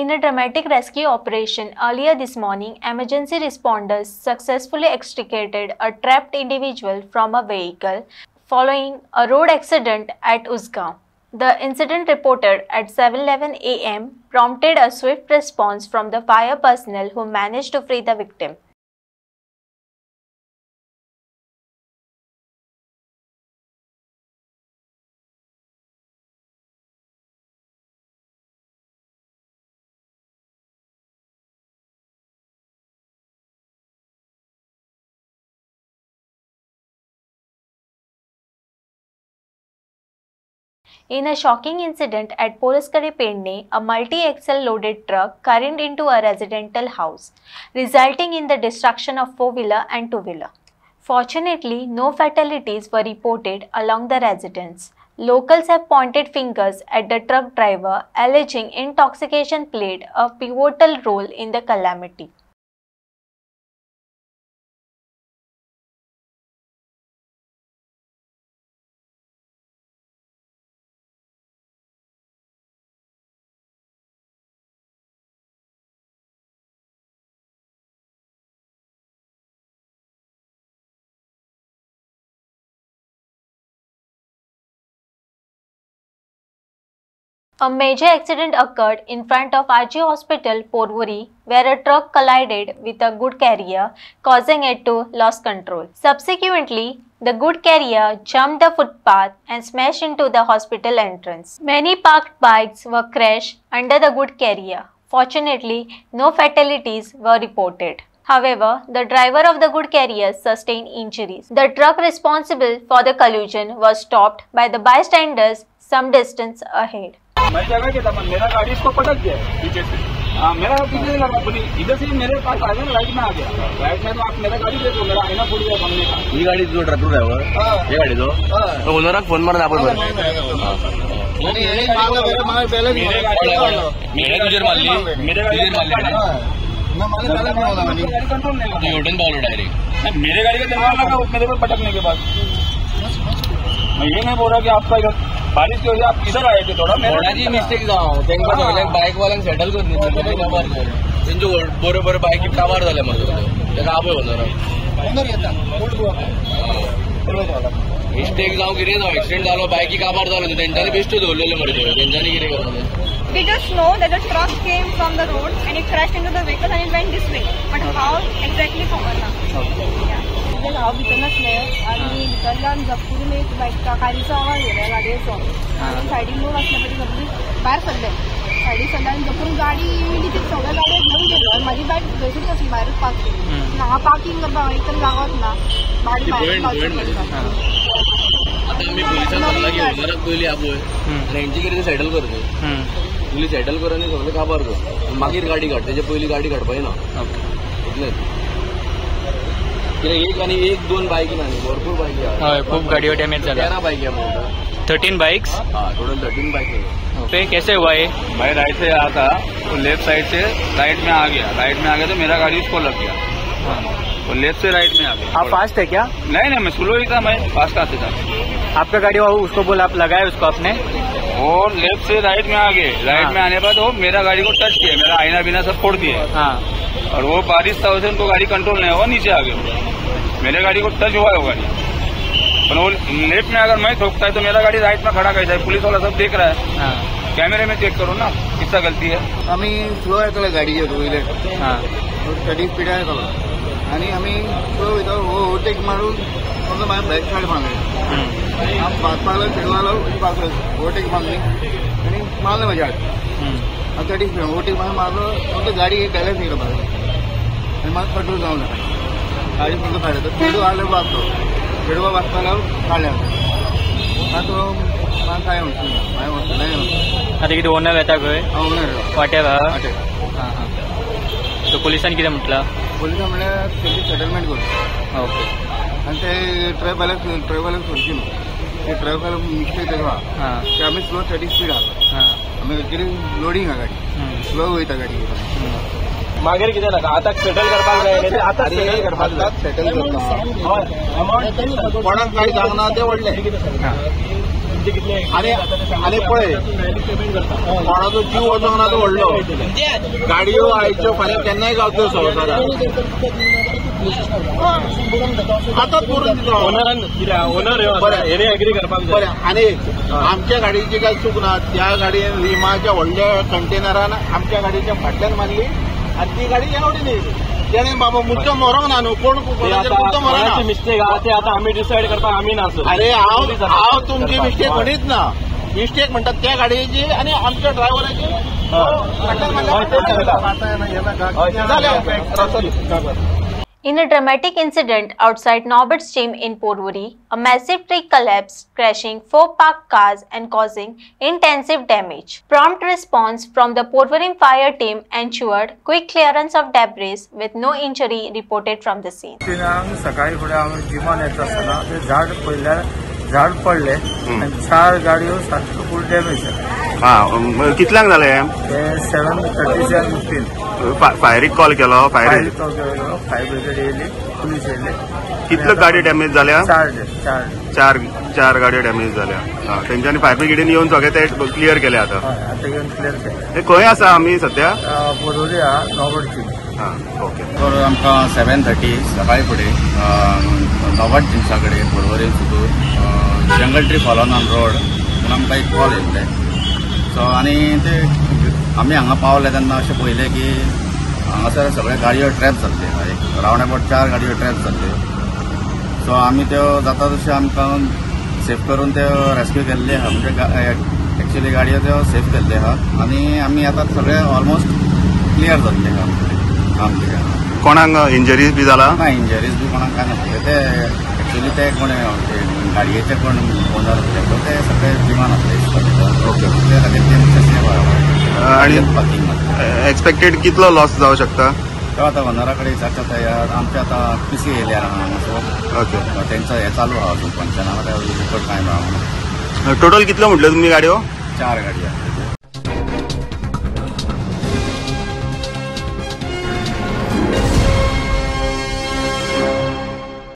In a dramatic rescue operation earlier this morning, emergency responders successfully extricated a trapped individual from a vehicle following a road accident at Uzgaon. The incident, reported at 7:11 a.m., prompted a swift response from the fire personnel who managed to free the victim. In a shocking incident at Poraskare Penne, a multi-axle loaded truck careened into a residential house, resulting in the destruction of four-wheeler and two-wheeler. Fortunately, no fatalities were reported along the residents. Locals have pointed fingers at the truck driver, alleging intoxication played a pivotal role in the calamity. A major accident occurred in front of RG Hospital, Porvorim, where a truck collided with a goods carrier, causing it to lose control. Subsequently, the goods carrier jumped the footpath and smashed into the hospital entrance. Many parked bikes were crashed under the goods carrier. Fortunately, no fatalities were reported. However, the driver of the goods carrier sustained injuries. The truck responsible for the collision was stopped by the bystanders some distance ahead. मैं जगह के था, मेरा गाड़ी इसको पटक गया पीछे से। मेरा पीछे लगा, इधर से मेरे पास आ गया, राइट में आ गया। राइट में तो आप मेरा गाड़ी देखो, मेरा आईना फूट गया सामने का। ये गाड़ी जो ड्राइवर है, ये गाड़ी तो बोल रहा फोन मारना आप मेरे तुझे मार ली, मेरे गाड़ी डायरेक्ट मेरे गाड़ी का दरवाजा लगा मेरे पर पटकने के बाद। मैं ये नहीं बोल रहा कि आपका इधर बारिश की वजह आप इधर आए थे, थोड़ा जी मिस्टेक बाईक वाला सेटल कर जो बरोबर बाईक काबार झाले आप मिस्टेक जाऊ किती ऍक्सिडेंट झाला बाईकी काबार झालं त्यांच्याने बेस्ट धरलेलं मरतो त्यांच्याने किती करत. We just know that the truck came from the road and it crashed into the vehicle and it went this way. But how exactly समजला. हांव भितर नासले आनी भितरल्यान झपकून एक बायका कारीचो आवाज येयलो गाडयेचो आनी सायडीन लोक आसले पळय सगळी भायर सरले. सायडीन सरले आनी झपकून गाडी येयली ती सगळे गाडयो घेवन गेलो आनी म्हाजी बायक थंयसूच आसली भायरूच पार्क केली. हांगा पार्किंग करपाक एकदम जागोच ना, गाडी भायर आता आम्ही पोलिसांना सल्ला घेऊन जरा पयली आपोय यांची कितें सेटल करतो पुलीस सेटल कर आनी सगळे काबार कर मागीर गाडी काड, तेजे पयली गाडी काडपाची ना इतलेंच. एक आणि एक दोन बाईक ना भरपूर बाईक है, खूब गाड़ियों डैमेज चला. 13 बाइक है, 13 बाइक्स. हाँ टोटल 13 बाइक है. पे कैसे हुआ ये? भाई राइट से आ था तो लेफ्ट साइड से राइट में आ गया, राइट में आ गया तो मेरा गाड़ी उसको लग गया. तो लेफ्ट से राइट में आ गया. आप फास्ट है क्या? नहीं मैं स्लो ही था, मैं फास्ट आते था. आपका गाड़ी उसको बोला, आप लगाए उसको आपने और लेफ्ट से राइट में आ गए. राइट में आने बाद वो मेरा गाड़ी को टच किया, मेरा आईना बिना सब फोड़ दिया. हाँ. और वो बारिश था उसे उनको गाड़ी कंट्रोल नहीं हुआ, नीचे आ गए. मेरे गाड़ी को टच हुआ है वो गाड़ी, पर वो लेफ्ट में अगर मैं ठोकता है तो मेरा गाड़ी राइट में खड़ा कैसा है, पुलिस वाला सब देख रहा है. हाँ. कैमरे में चेक करो ना कितना गलती है. आम्ही स्लो येतले गाडीचे टू व्हीलर 30 स्पीड येतलो आनी आमी स्लो वयता ओवरटेक मारून समजा माझ्या बॅक सायड मारले. पासपाला फिरवालो ओवरटेक मारली आणि मारलं माझ्या हात 30 स्पीड ओवरटेक मारलो. फक्त गाडी एक बॅलन्स केलं पाहिजे आणि मला कंट्रोल जाऊ नका. गाडी फक्त फायदा खेडू आलं वाचतो, खेडवा वाचताना काढल्या तो काय म्हणतो काय म्हणतो नाही. आता किती ओनर येता खंय वाट्यार तो पुलिसांनी कितें म्हटलं? पुलिसां म्हणल्यार तेची सेटलमेंट करू. ओके. आनी ते ट्रॅव्हलर्स सोडची न्हू, ते ट्रॅव्हलर मिस्टेक तेजो आहा ते आमी स्लो 30 स्पीड आहा. आमी कितें लोडिंग आहा गाडी स्लो वयता गाडी. मागीर कितें नाका आतां सेटल करपाक जाय न्ही आतां सेटल करपाक जाय सेटल करता कोणाक काही सांगना ते व्हडले आणि पळय कोणाचो जीव वचोंक ना तो व्हडलो गाडयो आयच्यो फाल्यां केन्नाय गावच्यो संवसारात आतांच करून दिलो ओनर हेणे एग्री करपाक जाय आनी आमच्या गाडयेची काय चूक ना त्या गाडयेन रिमाच्या व्हडल्या कंटेनरान आमच्या गाडयेच्या फाटल्यान मारली आनी ती गाडी एवढी न्ही तेणे बाबा मुद्दम मरोंक ना न्हू कोण मुद्दम मरना मिस्टेक आहा ते आतां आमी डिसायड करपाक आमी ना अरे हांव तुमची मिस्टेक म्हणीत ना मिस्टेक म्हणटात त्या गाडयेची आनी आमच्या ड्रायव्हराची In a dramatic incident outside Norbert's gym in Porvorim, a massive tree collapsed, crashing 4 parked cars and causing intensive damage. Prompt response from the Porvorim fire team ensured quick clearance of debris with no injury reported from the scene. सकाळी फुडें हांव जिमान येता आसतना ते झाड पळयल्यार झाड पडले आनी 4 गाडयो सारक्यो फूल डॅमेज जाले. कितल्यांक जाले ते 7:37 फायरीक कॉल केलो फायर ब्रिगेड येयली पुलीस येयले. कितल्यो गाडी डॅमेज जाल्या? 4 गाडयो डॅमेज जाल्या. तेंच्यांनी फायर ब्रिगेडीन येवन सगळे ते क्लियर केले आतां येवन क्लियर केले. खंय आसा आमी सध्या? पोरवोरी आहा नॉबर्टची. ओके. तर आमकां 7:30 सकाळी फुडें नॉबर्ट जिम्सा कडेन पोरवोरी सुदूर जंगल ट्री फॉलोन ऑन रोड म्हणून आमकां एक कॉल येयल्ले. सो आनी ते आमी हांगा पावले तेन्ना अशें पळयलें की हांगासर सगळे गाडयो ट्रॅप जाल्ले एक रावंड अबावट 4 गाडयो ट्रॅप जाल्ल्यो. सो आमी त्यो जाता तशें आमकां सेफ करून त्यो रेस्क्यू केल्ले आहा म्हणजे एक्चुअली गाडयो त्यो सेफ केल्ले आहा आनी आमी आतां सगळे ऑलमोस्ट क्लियर जाल्ले आहा आमचे. कोणाक इंजरीज बी जाला? ना इंजरीज बी कोणाक काय नासले. ते एक्चुअली ते कोण गाडयेचे कोण ओनर आसले ते सगळे जिमान आसले. ओके. ते खातीर ते आणि एक्सपेक्टेड कितलो लॉस जावं शकता? तो आतां ओनरा कडेन विचारता तयार आमचे आतां PC येयले आहा हांगासर. ओके. तेंचो हें चालू आहा अजून पंचनामा रिपोर्ट कांय मेळना. टोटल कितलो म्हटले तुमी गाडयो? 4 गाडयो.